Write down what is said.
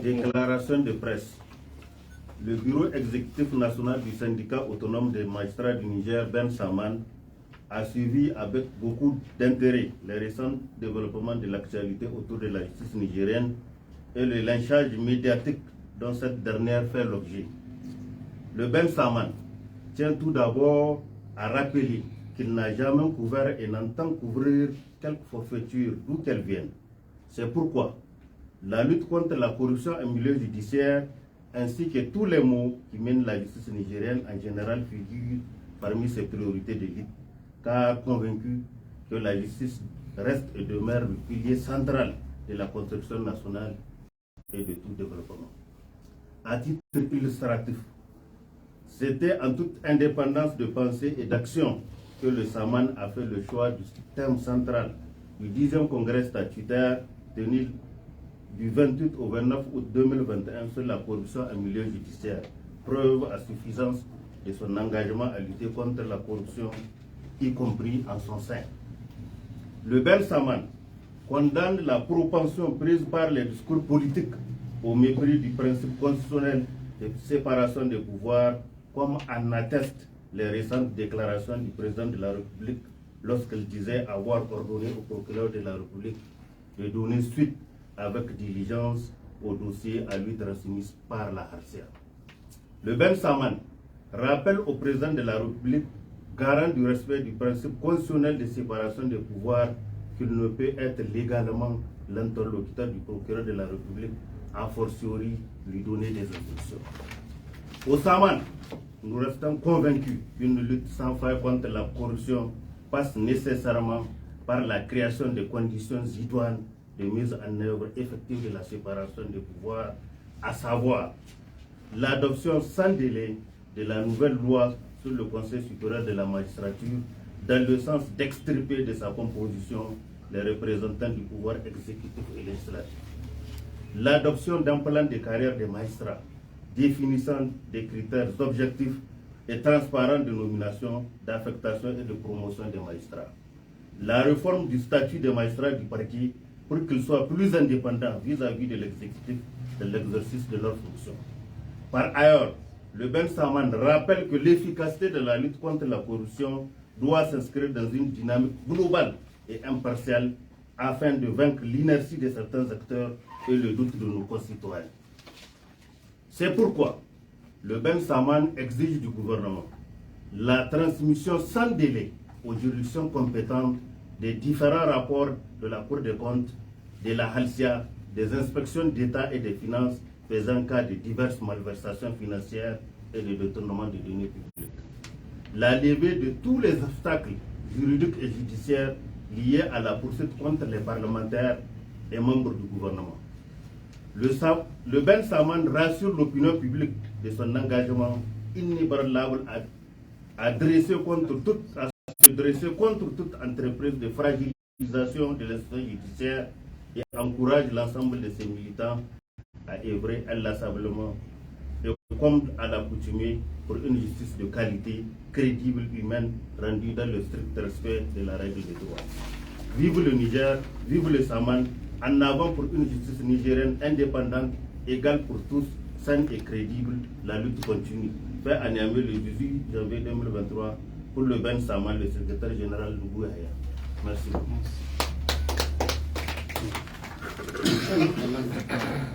Déclaration de presse. Le bureau exécutif national du syndicat autonome des magistrats du Niger, Ben Saman, a suivi avec beaucoup d'intérêt les récents développements de l'actualité autour de la justice nigérienne et le lynchage médiatique dont cette dernière fait l'objet. Le Ben Saman tient tout d'abord à rappeler qu'il n'a jamais couvert et n'entend couvrir quelque forfaiture d'où qu'elle vienne. C'est pourquoi la lutte contre la corruption en milieu judiciaire ainsi que tous les maux qui mènent la justice nigérienne en général figurent parmi ses priorités de lutte, car convaincu que la justice reste et demeure le pilier central de la construction nationale et de tout développement. À titre illustratif, c'était en toute indépendance de pensée et d'action que le Saman a fait le choix du thème central du 10e congrès statutaire tenu du 28 au 29 août 2021 sur la corruption en milieu judiciaire, preuve à suffisance de son engagement à lutter contre la corruption, y compris en son sein. Le Ben Saman condamne la propension prise par les discours politiques au mépris du principe constitutionnel de séparation des pouvoirs, comme en attestent les récentes déclarations du président de la République lorsqu'il disait avoir ordonné au procureur de la République de donner suite avec diligence au dossier à lui transmis par la Harcia. Le Ben Saman rappelle au président de la République, garant du respect du principe constitutionnel de séparation des pouvoirs, qu'il ne peut être légalement l'interlocuteur du procureur de la République, a fortiori lui donner des instructions. Au Saman, nous restons convaincus qu'une lutte sans faille contre la corruption passe nécessairement par la création de conditions idoines de mise en œuvre effective de la séparation des pouvoirs, à savoir l'adoption sans délai de la nouvelle loi sur le Conseil supérieur de la magistrature, dans le sens d'extirper de sa composition les représentants du pouvoir exécutif et législatif. L'adoption d'un plan de carrière des magistrats définissant des critères objectifs et transparents de nomination, d'affectation et de promotion des magistrats. La réforme du statut des magistrats du parquet pour qu'ils soient plus indépendants vis-à-vis de l'exécutif de l'exercice de leurs fonctions. Par ailleurs, le Ben Saman rappelle que l'efficacité de la lutte contre la corruption doit s'inscrire dans une dynamique globale et impartiale afin de vaincre l'inertie de certains acteurs et le doute de nos concitoyens. C'est pourquoi le Ben Saman exige du gouvernement la transmission sans délai aux juridictions compétentes des différents rapports de la Cour des comptes, de la Halcia, des inspections d'État et des finances faisant cas de diverses malversations financières et de détournement de deniers publics. La levée de tous les obstacles juridiques et judiciaires liés à la poursuite contre les parlementaires et membres du gouvernement. Le Ben Saman rassure l'opinion publique de son engagement inébranlable à se dresser contre toute entreprise de fragilisation de l'institution judiciaire et encourage l'ensemble de ses militants à œuvrer inlassablement et comme à l'accoutumée pour une justice de qualité, crédible, humaine, rendue dans le strict respect de la règle des droits. Vive le Niger, vive le Saman, en avant pour une justice nigérienne indépendante, égale pour tous, saine et crédible, la lutte continue. Fait à Niamey le 18 janvier 2023 pour le Ben Saman, le secrétaire général de Gouaya. Merci beaucoup.